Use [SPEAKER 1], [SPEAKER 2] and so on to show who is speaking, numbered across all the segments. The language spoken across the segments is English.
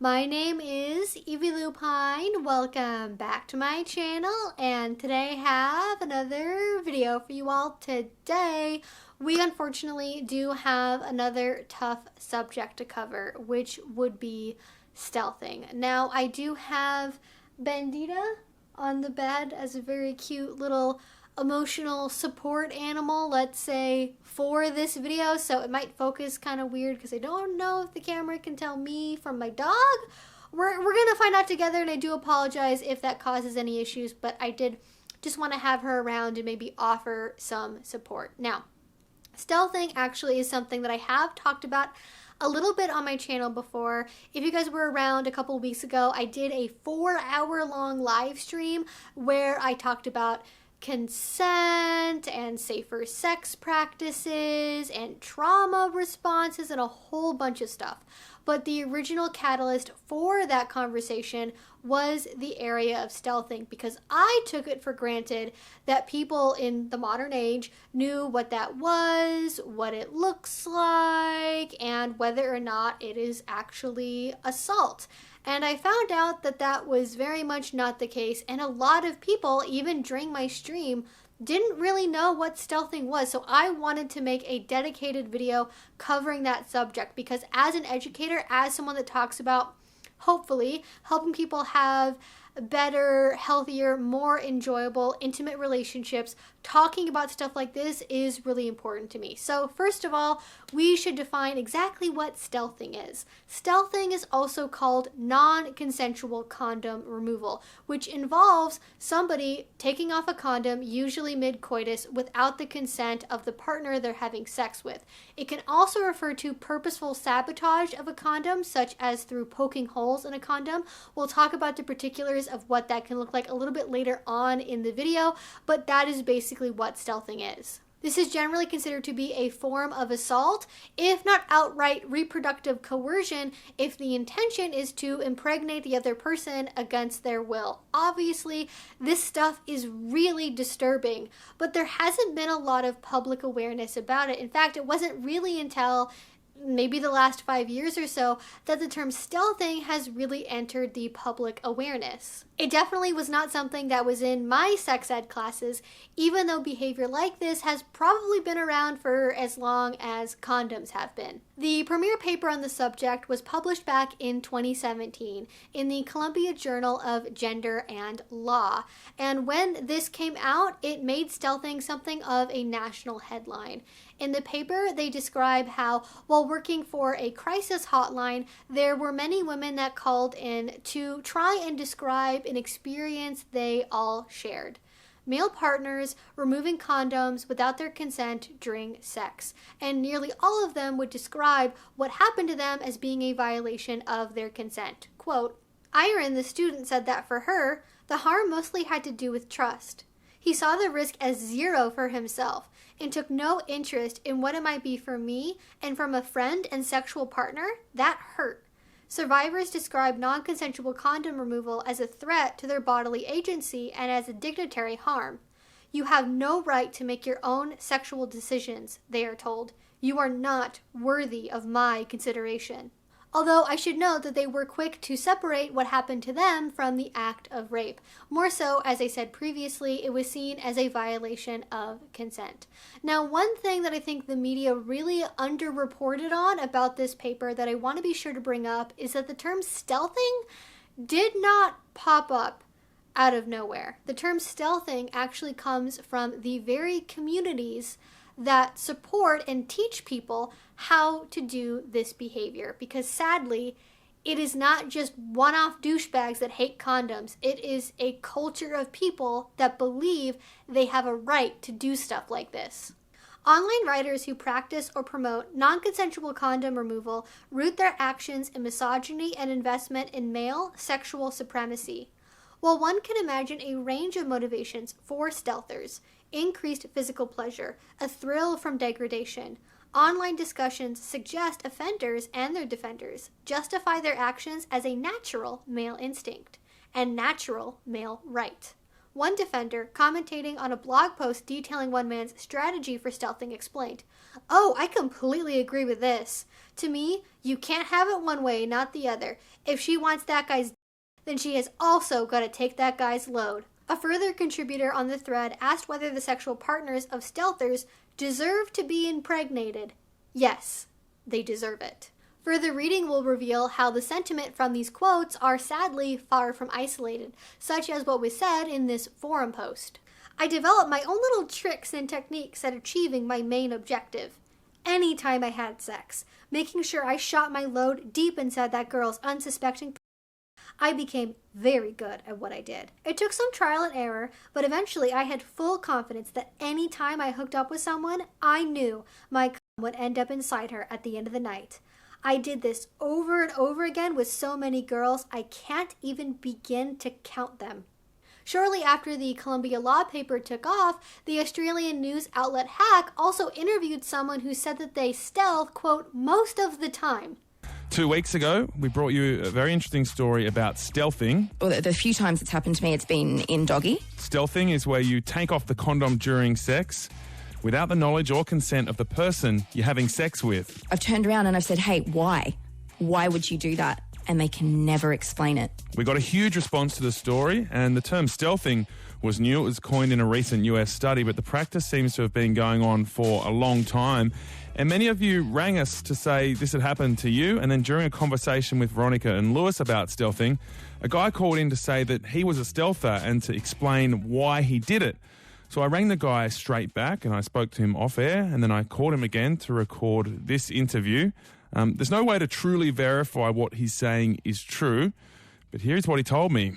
[SPEAKER 1] My name is Evie Lupine. Welcome back to my channel, and today I have another video for you all. Today we unfortunately do have another tough subject to cover, which would be stealthing. Now I do have Bandita on the bed as a very cute little emotional support animal, let's say, for this video, so it might focus kind of weird because I don't know if the camera can tell me from my dog. We're gonna find out together, and I do apologize if that causes any issues, but I did just want to have her around and maybe offer some support. Now, stealthing actually is something that I have talked about a little bit on my channel before. If you guys were around a couple weeks ago, I did a 4-hour long live stream where I talked about consent and safer sex practices and trauma responses and a whole bunch of stuff. But the original catalyst for that conversation was the area of stealthing, because I took it for granted that people in the modern age knew what that was, what it looks like, and whether or not it is actually assault. And I found out that that was very much not the case, and a lot of people, even during my stream, didn't really know what stealthing was. So I wanted to make a dedicated video covering that subject, because as an educator, as someone that talks about hopefully helping people have better, healthier, more enjoyable, intimate relationships, talking about stuff like this is really important to me. So first of all, we should define exactly what stealthing is. Stealthing is also called non-consensual condom removal, which involves somebody taking off a condom, usually mid-coitus, without the consent of the partner they're having sex with. It can also refer to purposeful sabotage of a condom, such as through poking holes in a condom. We'll talk about the particulars of what that can look like a little bit later on in the video, but that is basically what stealthing is. This is generally considered to be a form of assault, if not outright reproductive coercion, if the intention is to impregnate the other person against their will. Obviously, this stuff is really disturbing, but there hasn't been a lot of public awareness about it. In fact, it wasn't really until maybe the last 5 years or so that the term stealthing has really entered the public awareness. It definitely was not something that was in my sex ed classes, even though behavior like this has probably been around for as long as condoms have been. The premier paper on the subject was published back in 2017 in the Columbia Journal of Gender and Law, and when this came out, it made stealthing something of a national headline. In the paper, they describe how, while working for a crisis hotline, there were many women that called in to try and describe an experience they all shared. Male partners removing condoms without their consent during sex, and nearly all of them would describe what happened to them as being a violation of their consent. Quote, "Iron, the student, said that for her, the harm mostly had to do with trust. He saw the risk as zero for himself and took no interest in what it might be for me, and from a friend and sexual partner, that hurt." Survivors describe non-consensual condom removal as a threat to their bodily agency and as a dignitary harm. "You have no right to make your own sexual decisions," they are told. "You are not worthy of my consideration." Although I should note that they were quick to separate what happened to them from the act of rape. More so, as I said previously, it was seen as a violation of consent. Now, one thing that I think the media really underreported on about this paper that I want to be sure to bring up is that the term stealthing did not pop up out of nowhere. The term stealthing actually comes from the very communities that support and teach people how to do this behavior, because sadly, it is not just one-off douchebags that hate condoms. It is a culture of people that believe they have a right to do stuff like this. Online writers who practice or promote non-consensual condom removal root their actions in misogyny and investment in male sexual supremacy. While one can imagine a range of motivations for stealthers: increased physical pleasure, a thrill from degradation, online discussions suggest offenders and their defenders justify their actions as a natural male instinct and natural male right. One defender, commentating on a blog post detailing one man's strategy for stealthing, explained, "Oh, I completely agree with this. To me, you can't have it one way, not the other. If she wants that guy's then she has also got to take that guy's load." A further contributor on the thread asked whether the sexual partners of stealthers deserve to be impregnated. Yes, they deserve it. Further reading will reveal how the sentiment from these quotes are sadly far from isolated, such as what was said in this forum post. "I developed my own little tricks and techniques at achieving my main objective. Anytime I had sex, making sure I shot my load deep inside that girl's unsuspecting, I became very good at what I did. It took some trial and error, but eventually I had full confidence that any time I hooked up with someone, I knew my cum would end up inside her at the end of the night. I did this over and over again with so many girls, I can't even begin to count them." Shortly after the Columbia Law paper took off, the Australian news outlet Hack also interviewed someone who said that they stealth, quote, "most of the time."
[SPEAKER 2] 2 weeks ago, we brought you a very interesting story about stealthing.
[SPEAKER 3] Well, the few times it's happened to me, it's been in doggy.
[SPEAKER 2] Stealthing is where you take off the condom during sex without the knowledge or consent of the person you're having sex with.
[SPEAKER 3] I've turned around and I've said, "Hey, why? Why would you do that?" And they can never explain it.
[SPEAKER 2] We got a huge response to the story, and the term stealthing was new. It was coined in a recent US study, but the practice seems to have been going on for a long time. And many of you rang us to say this had happened to you, and then during a conversation with Veronica and Lewis about stealthing, a guy called in to say that he was a stealther and to explain why he did it. So I rang the guy straight back and I spoke to him off air, and then I called him again to record this interview. There's no way to truly verify what he's saying is true, but here's what he told me.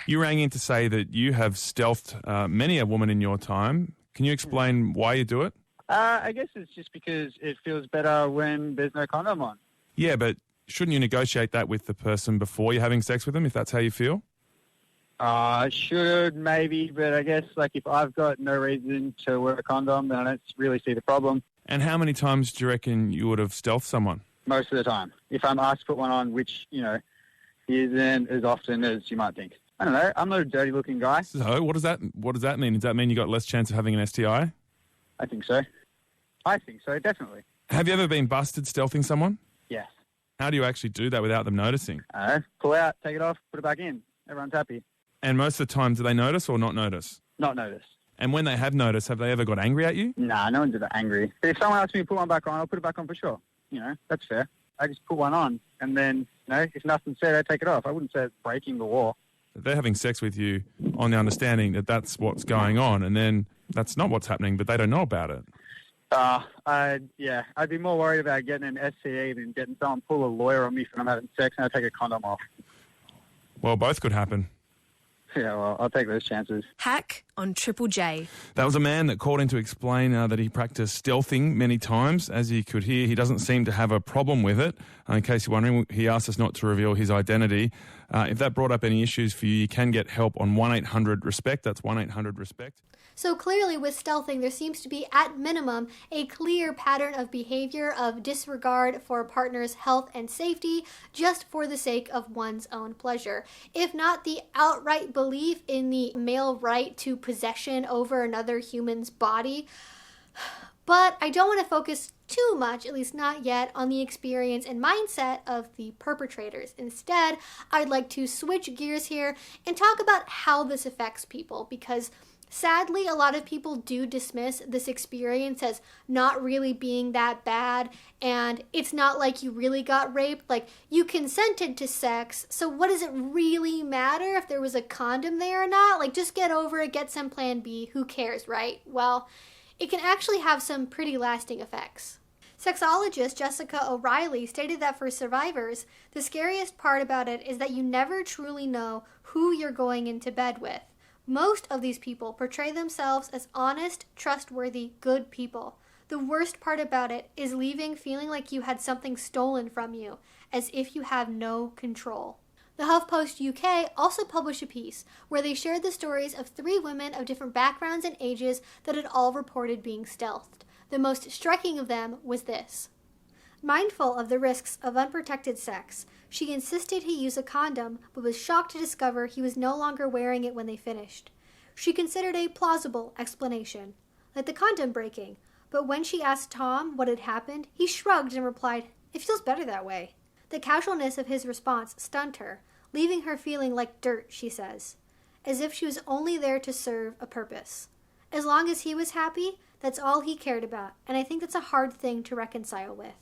[SPEAKER 2] You rang in to say that you have stealthed many a woman in your time. Can you explain why you do it?
[SPEAKER 4] I guess it's just because it feels better when there's no condom on.
[SPEAKER 2] Yeah, but shouldn't you negotiate that with the person before you're having sex with them, if that's how you feel?
[SPEAKER 4] Should, maybe, but I guess, like, if I've got no reason to wear a condom, then I don't really see the problem.
[SPEAKER 2] And how many times do you reckon you would have stealthed someone?
[SPEAKER 4] Most of the time. If I'm asked to put one on, which, isn't as often as you might think. I don't know. I'm not a dirty-looking guy.
[SPEAKER 2] So what does that mean? Does that mean you got less chance of having an STI?
[SPEAKER 4] I think so. I think so, definitely.
[SPEAKER 2] Have you ever been busted stealthing someone?
[SPEAKER 4] Yes.
[SPEAKER 2] How do you actually do that without them noticing?
[SPEAKER 4] Pull out, take it off, put it back in. Everyone's happy.
[SPEAKER 2] And most of the time, do they notice or not notice?
[SPEAKER 4] Not notice.
[SPEAKER 2] And when they have noticed, have they ever got angry at you?
[SPEAKER 4] Nah, no one's ever angry. But if someone asks me to put one back on, I'll put it back on for sure. That's fair. I just put one on, and then, if nothing's said, I take it off. I wouldn't say it's breaking the law.
[SPEAKER 2] They're having sex with you on the understanding that that's what's going on, and then that's not what's happening, but they don't know about it.
[SPEAKER 4] I'd be more worried about getting an STE than getting someone pull a lawyer on me when I'm having sex and I take a condom off.
[SPEAKER 2] Well, both could happen.
[SPEAKER 4] Yeah, well, I'll take those chances.
[SPEAKER 5] Hack on Triple J.
[SPEAKER 2] That was a man that called in to explain that he practiced stealthing many times. As you could hear, he doesn't seem to have a problem with it. In case you're wondering, he asked us not to reveal his identity. If that brought up any issues for you, you can get help on 1-800-RESPECT. That's 1-800-RESPECT.
[SPEAKER 1] So clearly with stealthing, there seems to be, at minimum, a clear pattern of behavior of disregard for a partner's health and safety just for the sake of one's own pleasure. If not the outright belief in the male right to possession over another human's body. But I don't want to focus too much, at least not yet, on the experience and mindset of the perpetrators. Instead, I'd like to switch gears here and talk about how this affects people, because sadly, a lot of people do dismiss this experience as not really being that bad, and it's not like you really got raped. Like, you consented to sex, so what does it really matter if there was a condom there or not? Like, just get over it, get some plan B, who cares, right? Well, it can actually have some pretty lasting effects. Sexologist Jessica O'Reilly stated that for survivors, the scariest part about it is that you never truly know who you're going into bed with. Most of these people portray themselves as honest, trustworthy, good people. The worst part about it is leaving feeling like you had something stolen from you, as if you have no control. The HuffPost UK also published a piece where they shared the stories of 3 women of different backgrounds and ages that had all reported being stealthed. The most striking of them was this. Mindful of the risks of unprotected sex, she insisted he use a condom, but was shocked to discover he was no longer wearing it when they finished. She considered a plausible explanation, like the condom breaking, but when she asked Tom what had happened, he shrugged and replied, "It feels better that way." The casualness of his response stunned her, leaving her feeling like dirt, she says, as if she was only there to serve a purpose. As long as he was happy, that's all he cared about, and I think that's a hard thing to reconcile with.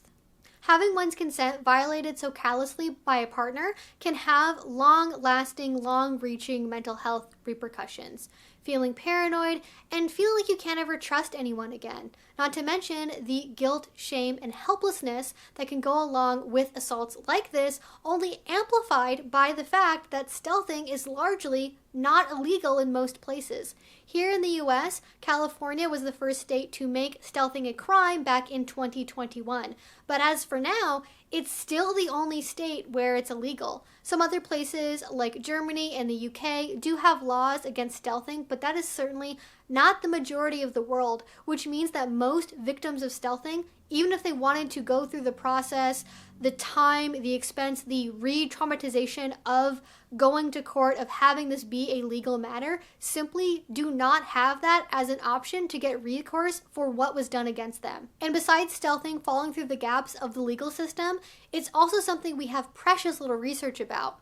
[SPEAKER 1] Having one's consent violated so callously by a partner can have long-lasting, long-reaching mental health repercussions. Feeling paranoid and feeling like you can't ever trust anyone again. Not to mention the guilt, shame, and helplessness that can go along with assaults like this, only amplified by the fact that stealthing is largely not illegal in most places. Here in the US, California was the first state to make stealthing a crime back in 2021. But as for now, it's still the only state where it's illegal. Some other places, like Germany and the UK, do have laws against stealthing, but that is certainly not the majority of the world, which means that most victims of stealthing, even if they wanted to go through the process, the time, the expense, the re-traumatization of going to court, of having this be a legal matter, simply do not have that as an option to get recourse for what was done against them. And besides stealthing falling through the gaps of the legal system, it's also something we have precious little research about.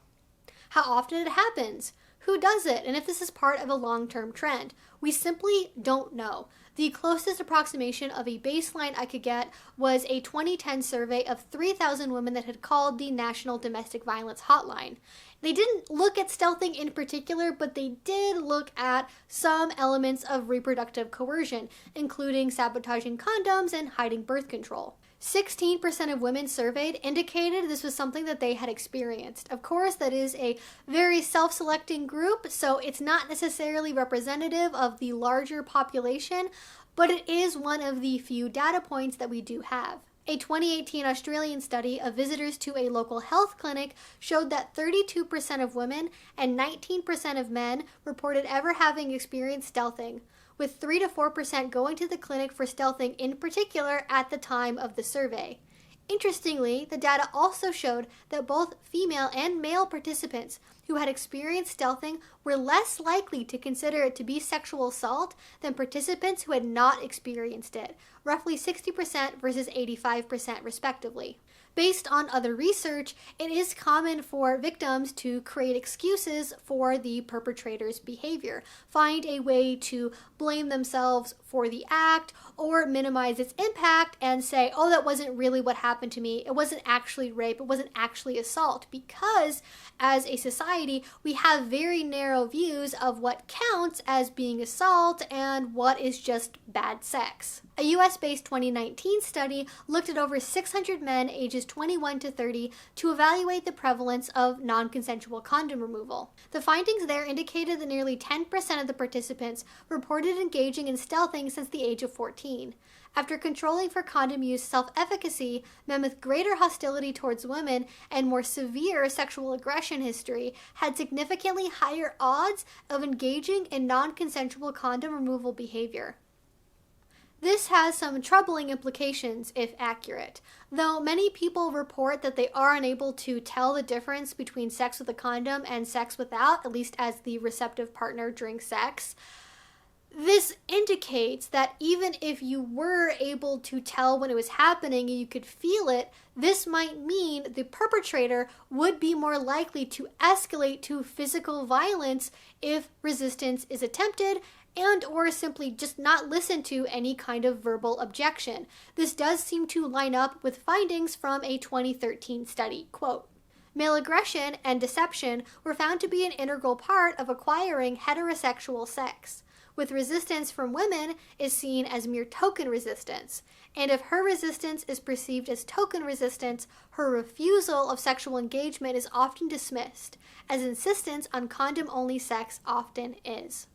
[SPEAKER 1] How often it happens, who does it, and if this is part of a long-term trend. We simply don't know. The closest approximation of a baseline I could get was a 2010 survey of 3,000 women that had called the National Domestic Violence Hotline. They didn't look at stealthing in particular, but they did look at some elements of reproductive coercion, including sabotaging condoms and hiding birth control. 16% of women surveyed indicated this was something that they had experienced. Of course, that is a very self-selecting group, so it's not necessarily representative of the larger population, but it is one of the few data points that we do have. A 2018 Australian study of visitors to a local health clinic showed that 32% of women and 19% of men reported ever having experienced stealthing, with 3 to 4% going to the clinic for stealthing in particular at the time of the survey. Interestingly, the data also showed that both female and male participants who had experienced stealthing were less likely to consider it to be sexual assault than participants who had not experienced it, roughly 60% versus 85% respectively. Based on other research, it is common for victims to create excuses for the perpetrator's behavior, find a way to blame themselves for the act or minimize its impact and say, oh, that wasn't really what happened to me. It wasn't actually rape. It wasn't actually assault, because as a society, we have very narrow views of what counts as being assault and what is just bad sex. A US-based 2019 study looked at over 600 men ages 21 to 30 to evaluate the prevalence of non-consensual condom removal. The findings there indicated that nearly 10% of the participants reported engaging in stealthing since the age of 14. After controlling for condom use self-efficacy, men with greater hostility towards women and more severe sexual aggression history had significantly higher odds of engaging in non-consensual condom removal behavior. This has some troubling implications if accurate. Though many people report that they are unable to tell the difference between sex with a condom and sex without, at least as the receptive partner during sex, this indicates that even if you were able to tell when it was happening and you could feel it, this might mean the perpetrator would be more likely to escalate to physical violence if resistance is attempted and or simply just not listen to any kind of verbal objection. This does seem to line up with findings from a 2013 study. Quote, "Male aggression and deception were found to be an integral part of acquiring heterosexual sex, with resistance from women is seen as mere token resistance, and if her resistance is perceived as token resistance, her refusal of sexual engagement is often dismissed, as insistence on condom-only sex often is."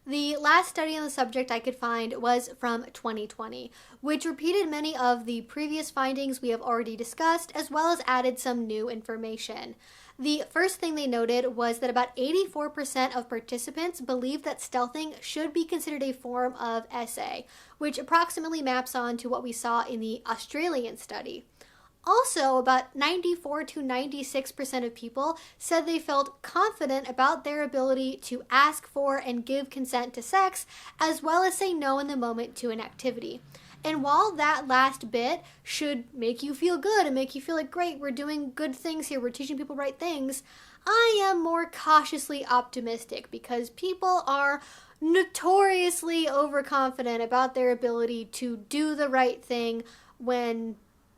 [SPEAKER 1] The last study on the subject I could find was from 2020, which repeated many of the previous findings we have already discussed, as well as added some new information. The first thing they noted was that about 84% of participants believed that stealthing should be considered a form of SA, which approximately maps on to what we saw in the Australian study. Also, about 94 to 96% of people said they felt confident about their ability to ask for and give consent to sex, as well as say no in the moment to an activity. And while that last bit should make you feel good and make you feel like, great, we're doing good things here, we're teaching people right things, I am more cautiously optimistic because people are notoriously overconfident about their ability to do the right thing when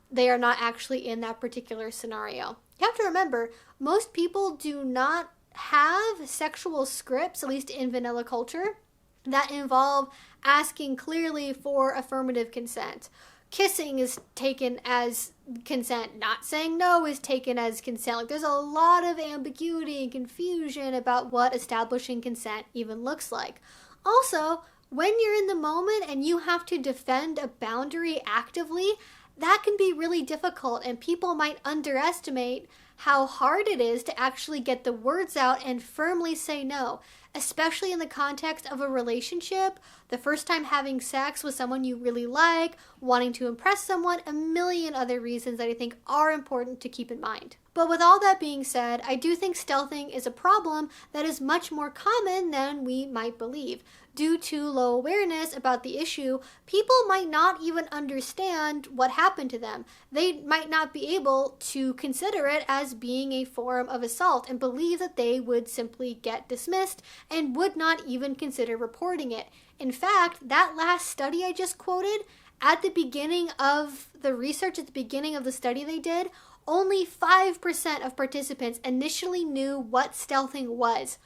[SPEAKER 1] they are not actually in that particular scenario. You have to remember, most people do not have sexual scripts, at least in vanilla culture, that involve asking clearly for affirmative consent. Kissing is taken as consent. Not saying no is taken as consent. Like, there's a lot of ambiguity and confusion about what establishing consent even looks like. Also, when you're in the moment and you have to defend a boundary actively, that can be really difficult, and people might underestimate how hard it is to actually get the words out and firmly say no, especially in the context of a relationship, the first time having sex with someone you really like, wanting to impress someone, a million other reasons that I think are important to keep in mind. But with all that being said, I do think stealthing is a problem that is much more common than we might believe. Due to low awareness about the issue, people might not even understand what happened to them. They might not be able to consider it as being a form of assault and believe that they would simply get dismissed and would not even consider reporting it. In fact, that last study I just quoted, at the beginning of the research, at the beginning of the study they did, only 5% of participants initially knew what stealthing was.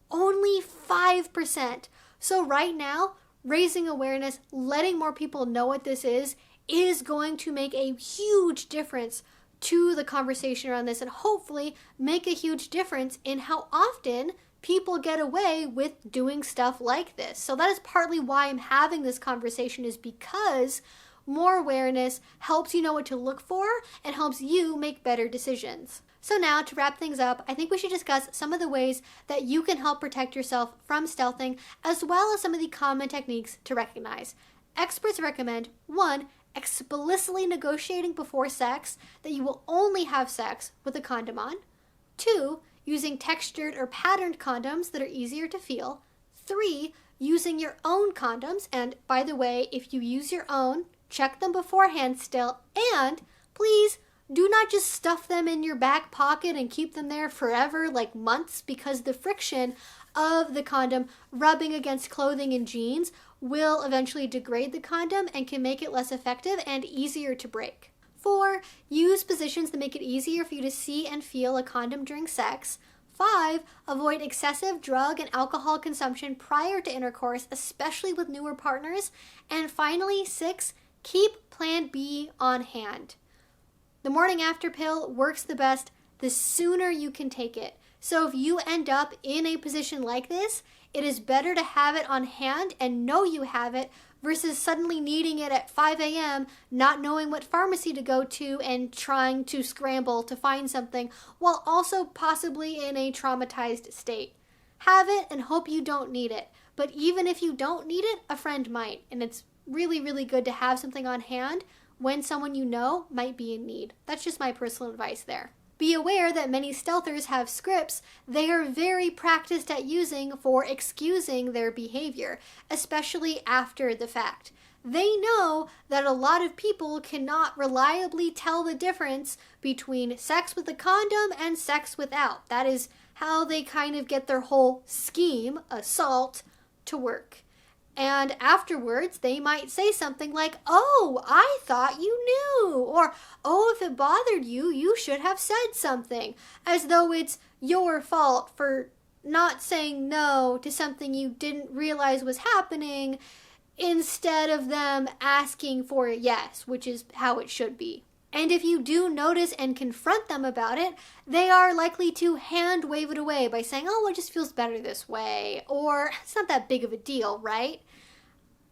[SPEAKER 1] Only 5%. So right now, raising awareness, letting more people know what this is going to make a huge difference to the conversation around this and hopefully make a huge difference in how often people get away with doing stuff like this. So that is partly why I'm having this conversation, is because more awareness helps you know what to look for and helps you make better decisions. So now, to wrap things up, I think we should discuss some of the ways that you can help protect yourself from stealthing, as well as some of the common techniques to recognize. Experts recommend 1. Explicitly negotiating before sex that you will only have sex with a condom on. 2. Using textured or patterned condoms that are easier to feel. 3. Using your own condoms, and by the way, if you use your own, check them beforehand still, and please do not just stuff them in your back pocket and keep them there forever, like months, because the friction of the condom rubbing against clothing and jeans will eventually degrade the condom and can make it less effective and easier to break. 4. Use positions that make it easier for you to see and feel a condom during sex. 5. Avoid excessive drug and alcohol consumption prior to intercourse, especially with newer partners. And finally, 6. Keep Plan B on hand. The morning after pill works the best the sooner you can take it. So if you end up in a position like this, it is better to have it on hand and know you have it versus suddenly needing it at 5 a.m., not knowing what pharmacy to go to and trying to scramble to find something while also possibly in a traumatized state. Have it and hope you don't need it. But even if you don't need it, a friend might. And it's really, really good to have something on hand when someone you know might be in need. That's just my personal advice there. Be aware that many stealthers have scripts they are very practiced at using for excusing their behavior, especially after the fact. They know that a lot of people cannot reliably tell the difference between sex with a condom and sex without. That is how they kind of get their whole scheme, assault, to work. And afterwards, they might say something like, "Oh, I thought you knew," or, "Oh, if it bothered you, you should have said something," as though it's your fault for not saying no to something you didn't realize was happening, instead of them asking for a yes, which is how it should be. And if you do notice and confront them about it, they are likely to hand wave it away by saying, "Oh, well, it just feels better this way," or "It's not that big of a deal, right?"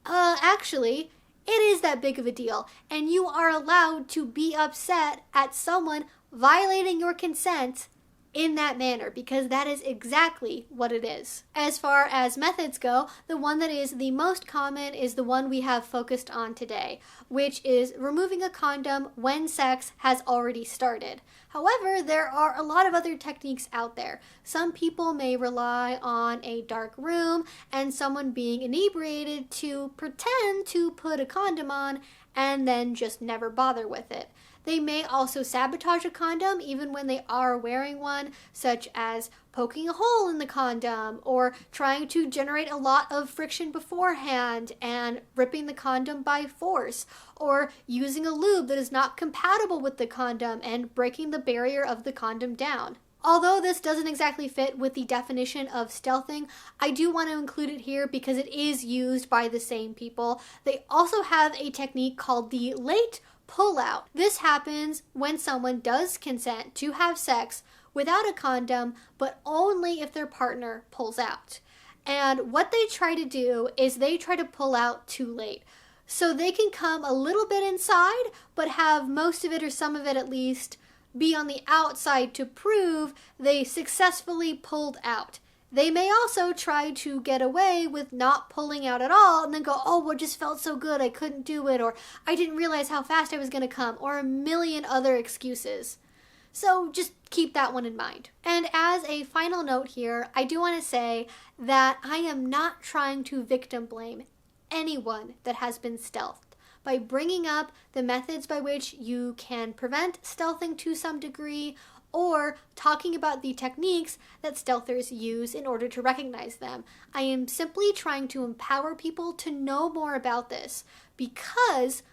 [SPEAKER 1] Actually, it is that big of a deal, and you are allowed to be upset at someone violating your consent in that manner, because that is exactly what it is. As far as methods go, the one that is the most common is the one we have focused on today, which is removing a condom when sex has already started. However, there are a lot of other techniques out there. Some people may rely on a dark room and someone being inebriated to pretend to put a condom on and then just never bother with it. They may also sabotage a condom even when they are wearing one, such as poking a hole in the condom or trying to generate a lot of friction beforehand and ripping the condom by force, or using a lube that is not compatible with the condom and breaking the barrier of the condom down. Although this doesn't exactly fit with the definition of stealthing, I do want to include it here because it is used by the same people. They also have a technique called the late pullout. This happens when someone does consent to have sex without a condom, but only if their partner pulls out. And what they try to do is they try to pull out too late. So they can come a little bit inside, but have most of it, or some of it at least, be on the outside to prove they successfully pulled out. They may also try to get away with not pulling out at all and then go, oh, well, it just felt so good, I couldn't do it, or I didn't realize how fast I was going to come, or a million other excuses. So just keep that one in mind. And as a final note here, I do want to say that I am not trying to victim blame anyone that has been stealthed by bringing up the methods by which you can prevent stealthing to some degree, or talking about the techniques that stealthers use in order to recognize them. I am simply trying to empower people to know more about this, because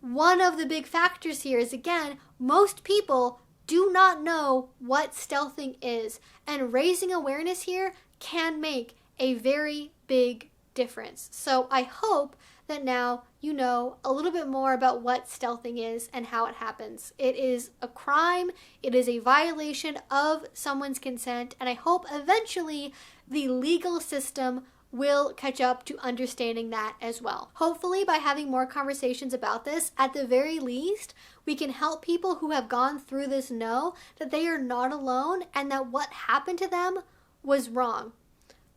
[SPEAKER 1] one of the big factors here is, again, most people do not know what stealthing is, and raising awareness here can make a very big difference. So I hope that now you know a little bit more about what stealthing is and how it happens. It is a crime, it is a violation of someone's consent, and I hope eventually the legal system will catch up to understanding that as well. Hopefully, by having more conversations about this, at the very least, we can help people who have gone through this know that they are not alone and that what happened to them was wrong.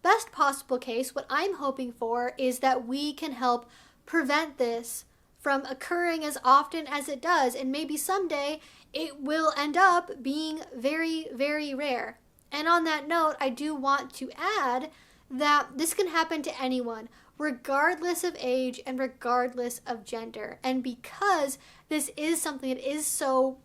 [SPEAKER 1] Best possible case, what I'm hoping for is that we can help prevent this from occurring as often as it does, and maybe someday it will end up being very, very rare. And on that note, I do want to add that this can happen to anyone, regardless of age and regardless of gender. And because this is something that is so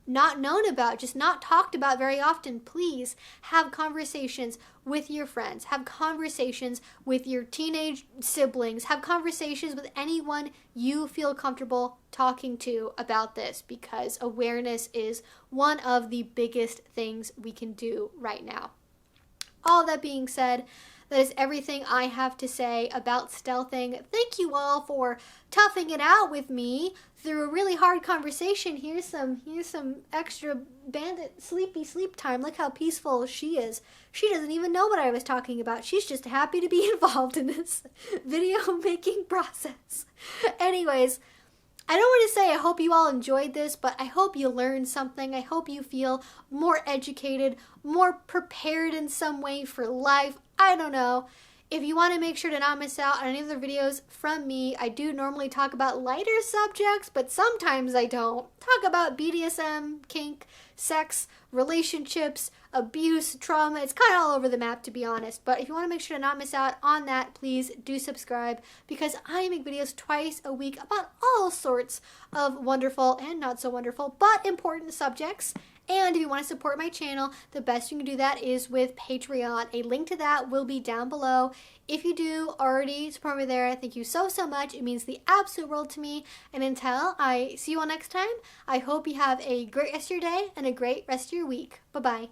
[SPEAKER 1] not known about, just not talked about very often, please have conversations with your friends, have conversations with your teenage siblings, have conversations with anyone you feel comfortable talking to about this, because awareness is one of the biggest things we can do right now. All that being said, that is everything I have to say about stealthing. Thank you all for toughing it out with me through a really hard conversation. Here's some extra bandit sleep time. Look how peaceful she is. She doesn't even know what I was talking about. She's just happy to be involved in this video making process. Anyways, I don't want to say I hope you all enjoyed this, but I hope you learned something. I hope you feel more educated, more prepared in some way for life. I don't know. If you want to make sure to not miss out on any other videos from me, I do normally talk about lighter subjects, but sometimes I don't. Talk about BDSM, kink, sex, relationships, abuse, trauma. It's kind of all over the map, to be honest. But if you want to make sure to not miss out on that, please do subscribe, because I make videos twice a week about all sorts of wonderful and not so wonderful, but important subjects. And if you want to support my channel, the best you can do that is with Patreon. A link to that will be down below. If you do already support me there, thank you so much. It means the absolute world to me. And until I see you all next time, I hope you have a great rest of your day and a great rest of your week. Bye-bye.